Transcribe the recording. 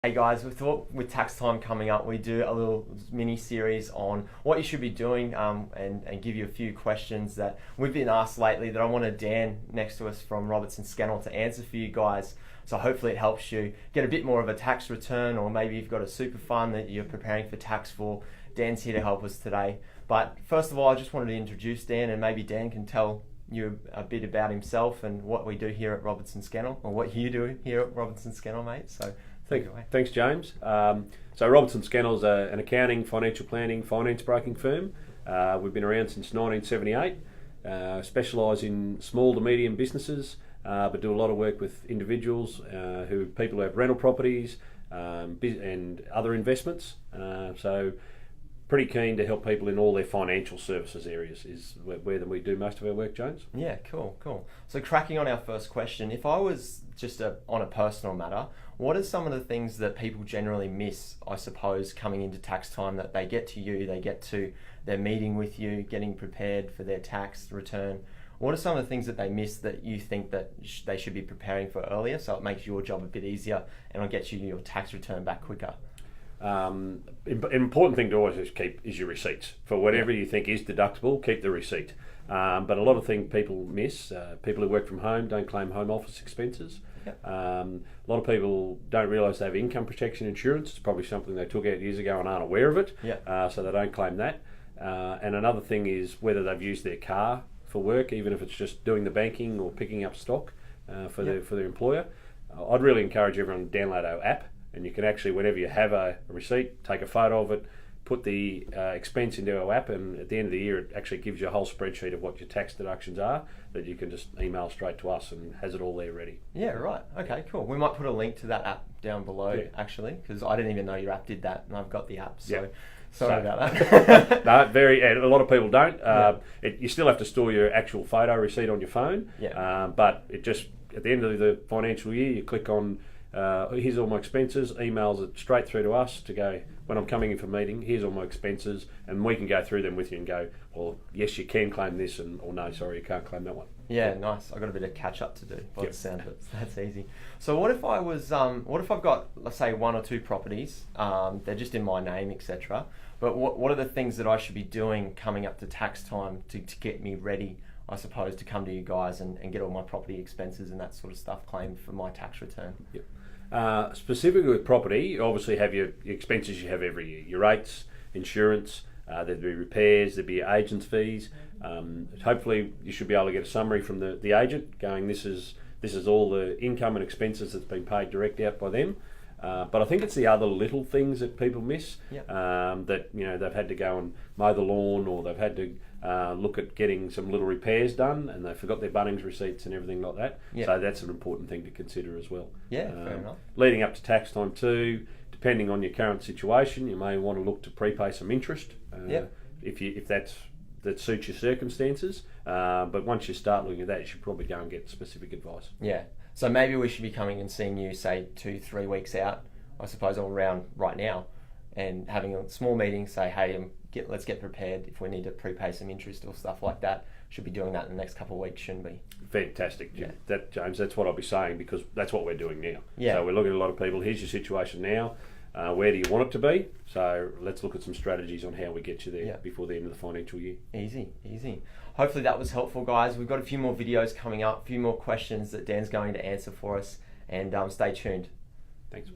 Hey guys, we thought with tax time coming up, we do a little mini series on what you should be doing and give you a few questions that we've been asked lately that I wanted Dan next to us from Robertson Scannell to answer for you guys. So hopefully it helps you get a bit more of a tax return, or maybe you've got a super fund that you're preparing for tax for. Dan's here to help us today. But first of all, I just wanted to introduce Dan, and maybe Dan can tell you a bit about himself and what we do here at Robertson Scannell, or what you do here at Robertson Scannell, mate. So Thanks, James. So Robertson Scannell is an accounting, financial planning, finance broking firm. We've been around since 1978, specialise in small to medium businesses, but do a lot of work with individuals, people who have rental properties and other investments. So pretty keen to help people in all their financial services areas is where we do most of our work, James. Yeah, cool. So cracking on our first question, if I was just on a personal matter, what are some of the things that people generally miss, I suppose, coming into tax time, that they get to you, they get to their meeting with you, getting prepared for their tax return? What are some of the things that they miss that you think that they should be preparing for earlier, so it makes your job a bit easier and it'll get you your tax return back quicker? An important thing to always keep is your receipts. For whatever you think is deductible, keep the receipt. But a lot of things people miss. People who work from home don't claim home office expenses. A lot of people don't realise they have income protection insurance. It's probably something they took out years ago and aren't aware of it, so they don't claim that. And another thing is whether they've used their car for work, even if it's just doing the banking or picking up stock for their employer. I'd really encourage everyone to download our app, and you can actually, whenever you have a receipt, take a photo of it, put the expense into our app, and at the end of the year it actually gives you a whole spreadsheet of what your tax deductions are that you can just email straight to us, and has it all there ready. Yeah, right. Okay, cool. We might put a link to that app down below, actually, because I didn't even know your app did that, and I've got the app, so sorry about that. No, a lot of people don't. You still have to store your actual photo receipt on your phone, but it just, at the end of the financial year, you click on here's all my expenses, emails it straight through to us to go, when I'm coming in for a meeting, here's all my expenses, and we can go through them with you and go, well, yes, you can claim this, or no, sorry, you can't claim that one. Yeah, nice. I've got a bit of catch up to do by the sound of it. That's easy. So what if I've got, let's say, one or two properties, they're just in my name, etc. But what are the things that I should be doing coming up to tax time to get me ready, I suppose, to come to you guys and get all my property expenses and that sort of stuff claimed for my tax return? Specifically with property, you obviously have your expenses you have every year, your rates, insurance, there'd be repairs, there'd be agent's fees. Hopefully you should be able to get a summary from the agent going, this is all the income and expenses that's been paid direct out by them. But I think it's the other little things that people miss, that they've had to go and mow the lawn, or they've had to look at getting some little repairs done, and they forgot their Bunnings receipts and everything like that. So that's an important thing to consider as well. Fair enough. Leading up to tax time too, depending on your current situation, you may want to look to prepay some interest if that suits your circumstances. But once you start looking at that, you should probably go and get specific advice. So maybe we should be coming and seeing you, say, 2-3 weeks out, I suppose, all around right now, and having a small meeting, say, hey, let's get prepared if we need to prepay some interest or stuff like that. Should be doing that in the next couple of weeks, shouldn't we? Fantastic. James, that's what I'll be saying, because that's what we're doing now. So we're looking at a lot of people, here's your situation now, where do you want it to be? So let's look at some strategies on how we get you there before the end of the financial year. Easy. Hopefully that was helpful, guys. We've got a few more videos coming up, a few more questions that Dan's going to answer for us, and stay tuned. Thanks.